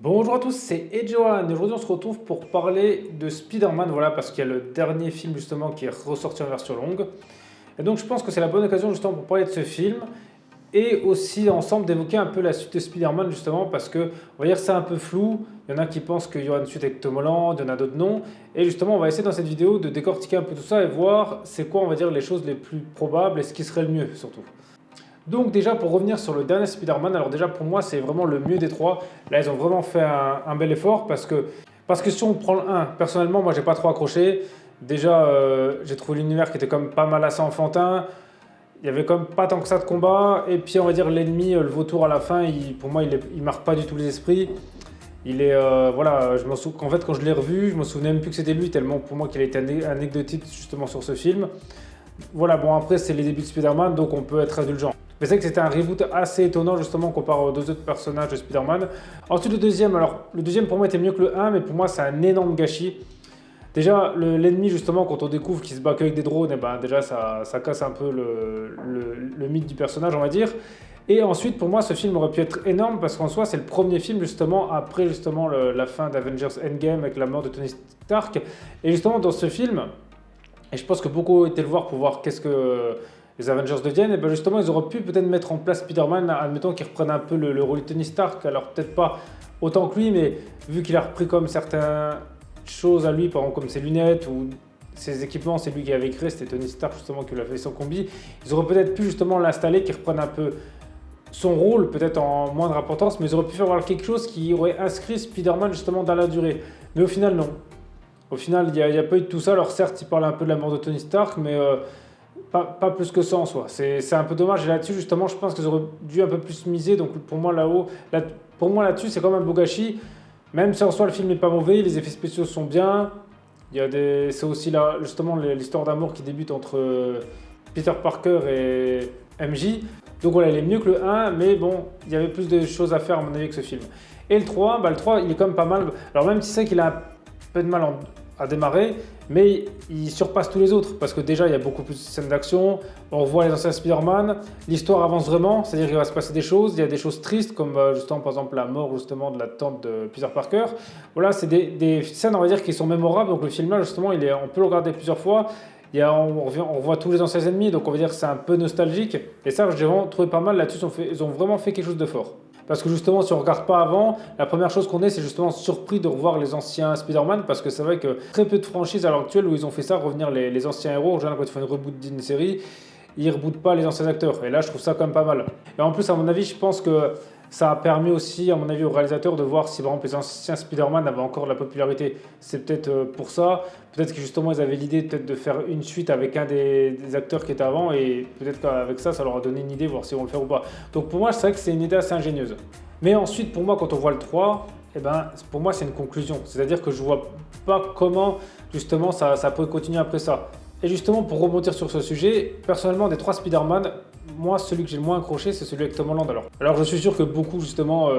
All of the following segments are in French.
Bonjour à tous, c'est Edjohan et aujourd'hui on se retrouve pour parler de Spider-Man, voilà, parce qu'il y a le dernier film justement qui est ressorti en version longue. Et donc je pense que c'est la bonne occasion justement pour parler de ce film et aussi ensemble d'évoquer un peu la suite de Spider-Man justement parce que on va dire c'est un peu flou, il y en a qui pensent qu'il y aura une suite avec Tom Holland, il y en a d'autres non. Et justement on va essayer dans cette vidéo de décortiquer un peu tout ça et voir c'est quoi on va dire les choses les plus probables et ce qui serait le mieux surtout. Donc déjà pour revenir sur le dernier Spider-Man, alors déjà pour moi c'est vraiment le mieux des trois. Là ils ont vraiment fait un bel effort parce que si on prend le 1, personnellement moi j'ai pas trop accroché. Déjà j'ai trouvé l'univers qui était comme pas mal assez enfantin. Il y avait comme pas tant que ça de combat. Et puis on va dire l'ennemi, le vautour à la fin, pour moi il marque pas du tout les esprits. Il est voilà, je m'en souviens qu'en fait quand je l'ai revu, je me souvenais même plus que c'était lui tellement pour moi qu'il a été anecdotique justement sur ce film. Voilà, bon après c'est les débuts de Spider-Man donc on peut être indulgent. Mais c'est que c'était un reboot assez étonnant justement comparé aux deux autres personnages de Spider-Man. Ensuite le deuxième pour moi était mieux que le 1 mais pour moi c'est un énorme gâchis. Déjà l'ennemi justement quand on découvre qu'il se bat qu'avec des drones, et ben déjà ça casse un peu le mythe du personnage on va dire. Et ensuite pour moi ce film aurait pu être énorme parce qu'en soi c'est le premier film justement après justement la fin d'Avengers Endgame avec la mort de Tony Stark. Et justement dans ce film, et je pense que beaucoup ont été le voir pour voir qu'est-ce que les Avengers deviennent, et bien justement ils auraient pu peut-être mettre en place Spider-Man, admettons qu'il reprenne un peu le rôle de Tony Stark, alors peut-être pas autant que lui, mais vu qu'il a repris comme certaines choses à lui, par exemple comme ses lunettes ou ses équipements, c'est lui qui avait créé, c'était Tony Stark justement qui l'a fait son combi, ils auraient peut-être pu justement l'installer, qu'il reprenne un peu son rôle, peut-être en moindre importance, mais ils auraient pu faire quelque chose qui aurait inscrit Spider-Man justement dans la durée. Mais au final non. Au final, il n'y a pas eu de tout ça. Alors certes, il parle un peu de la mort de Tony Stark, mais pas plus que ça en soi. C'est un peu dommage. Et là-dessus, justement, je pense qu'ils auraient dû un peu plus miser. Donc pour moi, pour moi là-dessus, c'est quand même un beau gâchis. Même si en soi, le film n'est pas mauvais, les effets spéciaux sont bien. C'est aussi là, justement l'histoire d'amour qui débute entre Peter Parker et MJ. Donc voilà, il est mieux que le 1, mais bon, il y avait plus de choses à faire à mon avis que ce film. Et le 3, le 3, il est quand même pas mal. Alors même si c'est qu'il a un peu de mal à démarrer, mais il surpasse tous les autres parce que déjà il y a beaucoup plus de scènes d'action, on revoit les anciens Spider-Man, l'histoire avance vraiment, c'est-à-dire qu'il va se passer des choses, il y a des choses tristes comme justement par exemple la mort justement de la tante de Peter Parker. Voilà, c'est des scènes on va dire qui sont mémorables, donc le film là justement on peut le regarder plusieurs fois. On revoit tous les anciens ennemis, donc on va dire que c'est un peu nostalgique. Et ça, j'ai vraiment trouvé pas mal là-dessus, ils ont vraiment fait quelque chose de fort. Parce que justement, si on ne regarde pas avant, la première chose qu'on est, c'est justement surpris de revoir les anciens Spider-Man, parce que c'est vrai que très peu de franchises à l'heure actuelle où ils ont fait ça, revenir les anciens héros. En général, quand ils font une reboot d'une série, ils ne rebootent pas les anciens acteurs. Et là, je trouve ça quand même pas mal. Et en plus, à mon avis, je pense que ça a permis aussi, à mon avis, aux réalisateurs de voir si, par exemple, les anciens Spider-Man avaient encore de la popularité. C'est peut-être pour ça. Peut-être que justement, ils avaient l'idée peut-être de faire une suite avec un des acteurs qui était avant. Et peut-être qu'avec ça, ça leur a donné une idée, voir si on le fait ou pas. Donc pour moi, c'est vrai que c'est une idée assez ingénieuse. Mais ensuite, pour moi, quand on voit le 3, eh ben, pour moi, c'est une conclusion. C'est-à-dire que je ne vois pas comment, justement, ça peut continuer après ça. Et justement, pour rebondir sur ce sujet, personnellement, des 3 Spider-Man, moi, celui que j'ai le moins accroché, c'est celui avec Tom Holland. Alors je suis sûr que beaucoup, justement,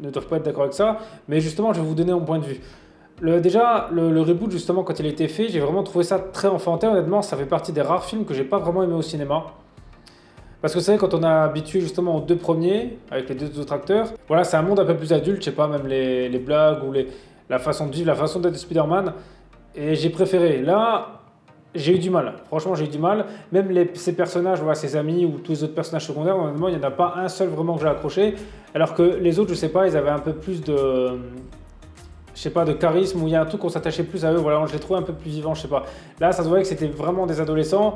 ne doivent pas être d'accord avec ça, mais justement, je vais vous donner mon point de vue. Déjà, le reboot, justement, quand il a été fait, j'ai vraiment trouvé ça très enfantin. Honnêtement, ça fait partie des rares films que j'ai pas vraiment aimé au cinéma. Parce que c'est vrai, quand on est habitué justement aux 2 premiers, avec les 2 autres acteurs, voilà, c'est un monde un peu plus adulte, je sais pas, même les blagues ou la façon de vivre, la façon d'être de Spider-Man. Et j'ai préféré. Là, j'ai eu du mal. Franchement, j'ai eu du mal. Même ces personnages, voilà, ses amis ou tous les autres personnages secondaires, honnêtement, il n'y en a pas un seul vraiment que j'ai accroché. Alors que les autres, je sais pas, ils avaient un peu plus je sais pas, de charisme, où il y a un truc qu'on s'attachait plus à eux. Voilà, je les trouvais un peu plus vivants, je sais pas. Là, ça se voyait que c'était vraiment des adolescents.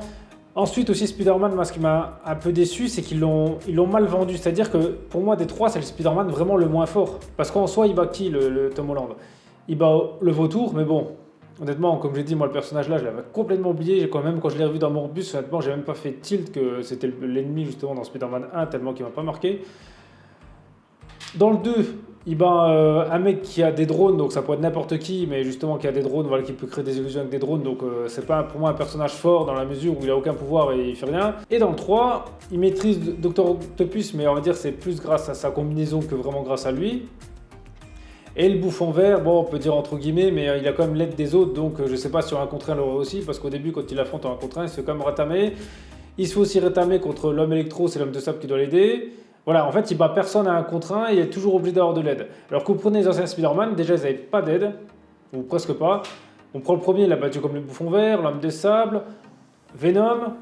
Ensuite aussi Spider-Man, moi ce qui m'a un peu déçu, c'est qu'ils l'ont mal vendu. C'est-à-dire que pour moi des 3, c'est le Spider-Man vraiment le moins fort. Parce qu'en soi, il bat qui le Tom Holland? Il bat le vautour, mais bon, honnêtement, comme j'ai dit, moi le personnage là, je l'avais complètement oublié. Quand je l'ai revu dans Morbius, honnêtement, j'ai même pas fait tilt que c'était l'ennemi justement dans Spider-Man 1, tellement qu'il m'a pas marqué. Dans le 2, il bat un mec qui a des drones, donc ça peut être n'importe qui, mais justement qui a des drones, voilà, qui peut créer des illusions avec des drones, donc c'est pas pour moi un personnage fort dans la mesure où il a aucun pouvoir et il fait rien. Et dans le 3, il maîtrise Dr Octopus, mais on va dire c'est plus grâce à sa combinaison que vraiment grâce à lui. Et le bouffon vert, bon on peut dire entre guillemets, mais il a quand même l'aide des autres, donc je sais pas si sur un contre un il l'aurait aussi, parce qu'au début quand il affronte un contre un, il se fait quand même ratamer. Il se fait aussi ratamer contre l'homme électro, c'est l'homme de sable qui doit l'aider. Voilà, en fait, il bat personne à un contre un, il est toujours obligé d'avoir de l'aide. Alors que vous prenez les anciens Spider-Man, déjà, ils n'avaient pas d'aide, ou presque pas. On prend le premier, il a battu comme le Bouffon Vert, l'Homme des Sables, Venom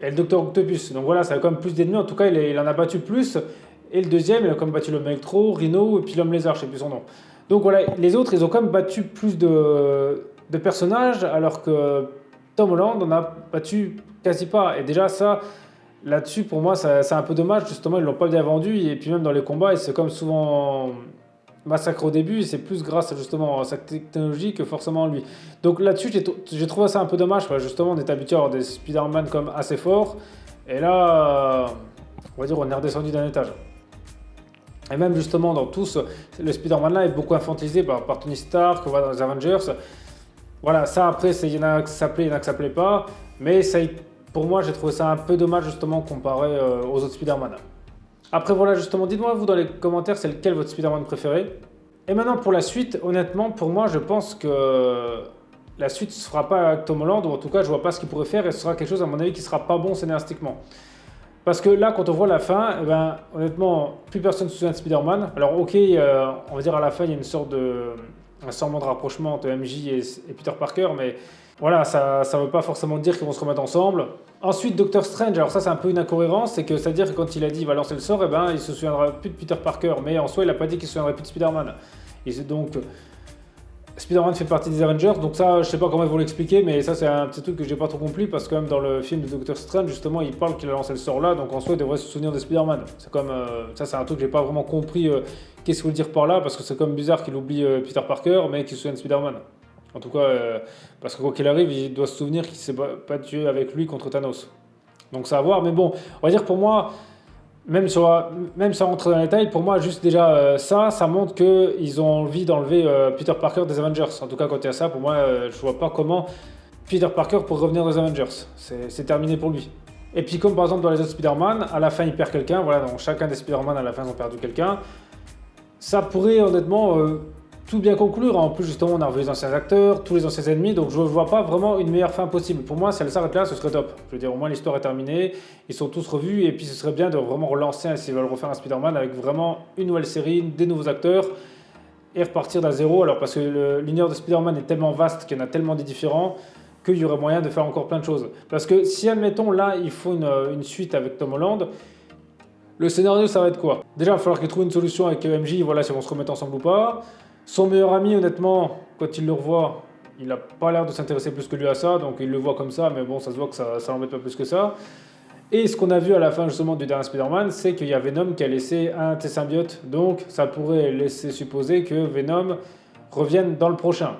et le Docteur Octopus. Donc voilà, ça a quand même plus d'ennemis, en tout cas, il en a battu plus. Et le deuxième, il a quand même battu l'Homme Electro, Rhino et puis l'Homme Lézard, je sais plus son nom. Donc voilà, les autres, ils ont quand même battu plus de personnages, alors que Tom Holland en a battu quasi pas. Et déjà, ça, là-dessus, pour moi, c'est un peu dommage. Justement, ils l'ont pas bien vendu. Et puis même dans les combats, il s'est comme souvent massacré au début. Et c'est plus grâce justement à sa technologie que forcément à lui. Donc là-dessus, j'ai trouvé ça un peu dommage. Justement, on est habitué à avoir des Spider-Man comme assez forts. Et là, on va dire, on est redescendu d'un étage. Et même justement dans tous, le Spider-Man là est beaucoup infantilisé par Tony Stark, on va dans les Avengers. Voilà, ça après, il y en a que ça plaît, il y en a que ça plaît pas. Mais ça, pour moi, j'ai trouvé ça un peu dommage justement comparé aux autres Spider-Man. Après voilà, justement, dites-moi vous dans les commentaires, c'est lequel votre Spider-Man préféré. Et maintenant pour la suite, honnêtement, pour moi, je pense que la suite ne se fera pas avec Tom Holland, ou en tout cas, je vois pas ce qu'il pourrait faire, et ce sera quelque chose, à mon avis, qui sera pas bon scénaristiquement. Parce que là, quand on voit la fin, eh ben, honnêtement, plus personne ne se souvient de Spider-Man. Alors ok, on va dire à la fin, il y a une sorte un semblant de rapprochement entre MJ et Peter Parker, mais voilà, ça ne veut pas forcément dire qu'ils vont se remettre ensemble. Ensuite, Doctor Strange, alors ça c'est un peu une incohérence, c'est que c'est-à-dire que quand il a dit il va lancer le sort, eh ben, il se souviendra plus de Peter Parker, mais en soi, il n'a pas dit qu'il se souviendrait plus de Spider-Man. Et donc, Spider-Man fait partie des Avengers, donc ça, je sais pas comment ils vont l'expliquer, mais ça, c'est un petit truc que j'ai pas trop compris, parce que même dans le film de Doctor Strange, justement, il parle qu'il a lancé le sort là, donc en soi, il devrait se souvenir de Spider-Man. C'est comme, ça, c'est un truc que j'ai pas vraiment compris qu'est-ce qu'il veut dire par là, parce que c'est comme bizarre qu'il oublie Peter Parker, mais qu'il se souvienne de Spider-Man. En tout cas, parce que quoi qu'il arrive, il doit se souvenir qu'il s'est pas tué avec lui contre Thanos. Donc ça à voir, mais bon, on va dire pour moi, même sans rentrer dans les détails, pour moi, juste déjà ça montre qu'ils ont envie d'enlever Peter Parker des Avengers. En tout cas, quand il y a ça, pour moi, je vois pas comment Peter Parker pourrait revenir des Avengers. C'est terminé pour lui. Et puis, comme par exemple dans les autres Spider-Man, à la fin, il perd quelqu'un. Voilà, donc chacun des Spider-Man, à la fin, ils ont perdu quelqu'un. Ça pourrait honnêtement tout bien conclure. En plus, justement, on a revu les anciens acteurs, tous les anciens ennemis, donc je ne vois pas vraiment une meilleure fin possible. Pour moi, si elle s'arrête là, ce serait top. Je veux dire, au moins l'histoire est terminée, ils sont tous revus, et puis ce serait bien de vraiment relancer, s'ils veulent refaire un Spider-Man, avec vraiment une nouvelle série, des nouveaux acteurs, et repartir d'un zéro. Alors, parce que l'univers de Spider-Man est tellement vaste, qu'il y en a tellement des différents, qu'il y aurait moyen de faire encore plein de choses. Parce que si, admettons, là, il faut une suite avec Tom Holland, le scénario, ça va être quoi? Déjà, il va falloir qu'il trouve une solution avec MJ, voilà, si on se remet ensemble ou pas. Son meilleur ami, honnêtement, quand il le revoit, il n'a pas l'air de s'intéresser plus que lui à ça, donc il le voit comme ça, mais bon, ça se voit que ça l'embête pas plus que ça. Et ce qu'on a vu à la fin justement du dernier Spider-Man, c'est qu'il y a Venom qui a laissé un de ses symbiotes, donc ça pourrait laisser supposer que Venom revienne dans le prochain.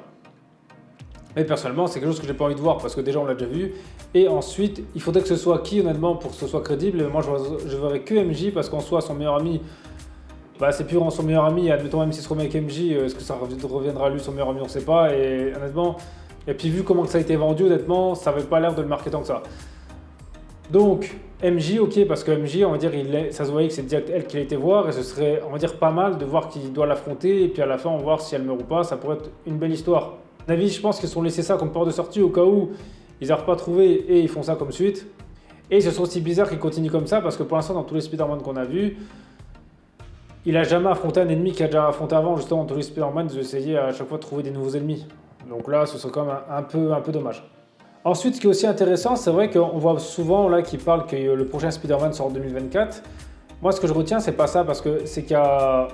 Mais personnellement, c'est quelque chose que j'ai pas envie de voir, parce que déjà on l'a déjà vu, et ensuite, il faudrait que ce soit qui, honnêtement, pour que ce soit crédible, et moi je verrais que MJ, parce qu'en soi, son meilleur ami... Bah, c'est plus vraiment son meilleur ami, admettons même s'il se remet avec MJ, est-ce que ça reviendra à lui son meilleur ami, on sait pas, et honnêtement, et puis vu comment ça a été vendu, honnêtement, ça avait pas l'air de le marquer tant que ça. Donc, MJ, ok, parce que MJ, on va dire, ça se voyait que c'est direct elle qui l'a été voir, et ce serait, on va dire, pas mal de voir qu'il doit l'affronter, et puis à la fin, on va voir si elle meurt ou pas, ça pourrait être une belle histoire. À mon avis, je pense qu'ils sont laissés ça comme porte de sortie au cas où ils n'arrivent pas à trouver, et ils font ça comme suite. Et ce serait aussi bizarre qu'ils continuent comme ça, parce que pour l'instant, dans tous les Spider-Man qu'on a vus, il n'a jamais affronté un ennemi qu'il a déjà affronté avant. Justement, dans tous les Spider-Man, ils ont essayé à chaque fois de trouver des nouveaux ennemis. Donc là, ce serait quand même un peu dommage. Ensuite, ce qui est aussi intéressant, c'est vrai qu'on voit souvent là qu'ils parlent que le prochain Spider-Man sort en 2024. Moi, ce que je retiens, c'est pas ça, parce que c'est qu'il y a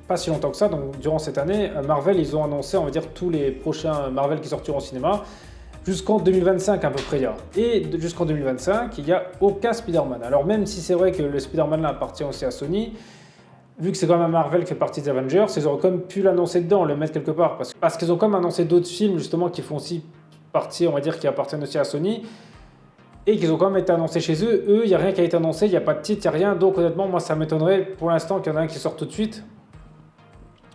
pas si longtemps que ça, donc durant cette année, Marvel, ils ont annoncé, on va dire, tous les prochains Marvel qui sortiront au cinéma, jusqu'en 2025 à peu près. Et jusqu'en 2025, il n'y a aucun Spider-Man. Alors même si c'est vrai que le Spider-Man là appartient aussi à Sony, vu que c'est quand même un Marvel qui fait partie des Avengers, ils auraient quand même pu l'annoncer dedans, le mettre quelque part. Parce qu'ils ont quand même annoncé d'autres films, justement, qui font aussi partie, on va dire, qui appartiennent aussi à Sony, et qu'ils ont quand même été annoncés chez eux. Eux, il n'y a rien qui a été annoncé, il n'y a pas de titre, il n'y a rien. Donc honnêtement, moi, ça m'étonnerait pour l'instant qu'il y en a un qui sorte tout de suite.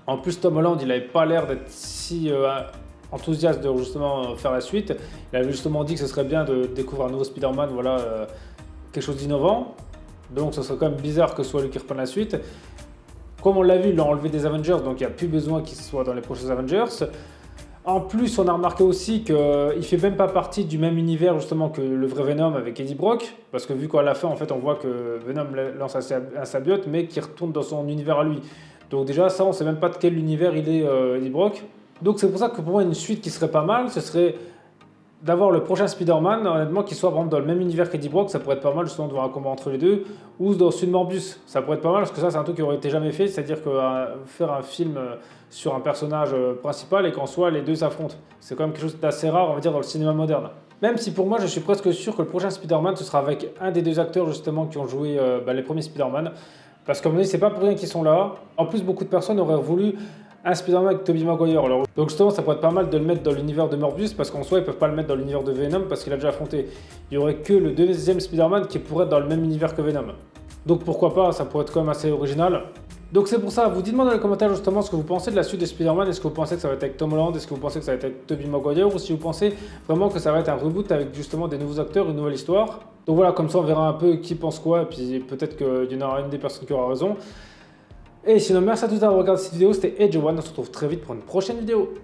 En plus, Tom Holland, il n'avait pas l'air d'être si enthousiaste de justement faire la suite. Il avait justement dit que ce serait bien de découvrir un nouveau Spider-Man, voilà, quelque chose d'innovant. Donc ce serait quand même bizarre que ce soit lui qui reprenne la suite. Comme on l'a vu, il l'a enlevé des Avengers, donc il n'y a plus besoin qu'il soit dans les prochains Avengers. En plus, on a remarqué aussi qu'il ne fait même pas partie du même univers justement que le vrai Venom avec Eddie Brock, parce que vu qu'à la fin, en fait, on voit que Venom lance un symbiote, mais qui retourne dans son univers à lui. Donc déjà, ça, on ne sait même pas de quel univers il est, Eddie Brock. Donc c'est pour ça que pour moi, une suite qui serait pas mal, ce serait d'avoir le prochain Spider-Man, honnêtement, qui soit par exemple, dans le même univers qu'Eddie Brock, ça pourrait être pas mal justement de voir un combat entre les deux, ou dans celui de Morbius, ça pourrait être pas mal parce que ça c'est un truc qui aurait été jamais fait, c'est-à-dire que faire un film sur un personnage principal et qu'en soi les deux s'affrontent. C'est quand même quelque chose d'assez rare, on va dire, dans le cinéma moderne. Même si pour moi je suis presque sûr que le prochain Spider-Man ce sera avec un des deux acteurs justement qui ont joué les premiers Spider-Man, parce qu'à mon avis c'est pas pour rien qu'ils sont là. En plus beaucoup de personnes auraient voulu un Spider-Man avec Tobey Maguire. Alors, donc justement, ça pourrait être pas mal de le mettre dans l'univers de Morbius parce qu'en soi, ils peuvent pas le mettre dans l'univers de Venom parce qu'il a déjà affronté. Il y aurait que le deuxième Spider-Man qui pourrait être dans le même univers que Venom. Donc pourquoi pas, ça pourrait être quand même assez original. Donc c'est pour ça, vous dites-moi dans les commentaires justement ce que vous pensez de la suite de Spider-Man. Est-ce que vous pensez que ça va être avec Tom Holland? Est-ce que vous pensez que ça va être avec Tobey Maguire? Ou si vous pensez vraiment que ça va être un reboot avec justement des nouveaux acteurs, une nouvelle histoire? Donc voilà, comme ça on verra un peu qui pense quoi et puis peut-être qu'il y en aura une des personnes qui aura raison. Et sinon, merci à tous d'avoir regardé cette vidéo, c'était Edge One, on se retrouve très vite pour une prochaine vidéo.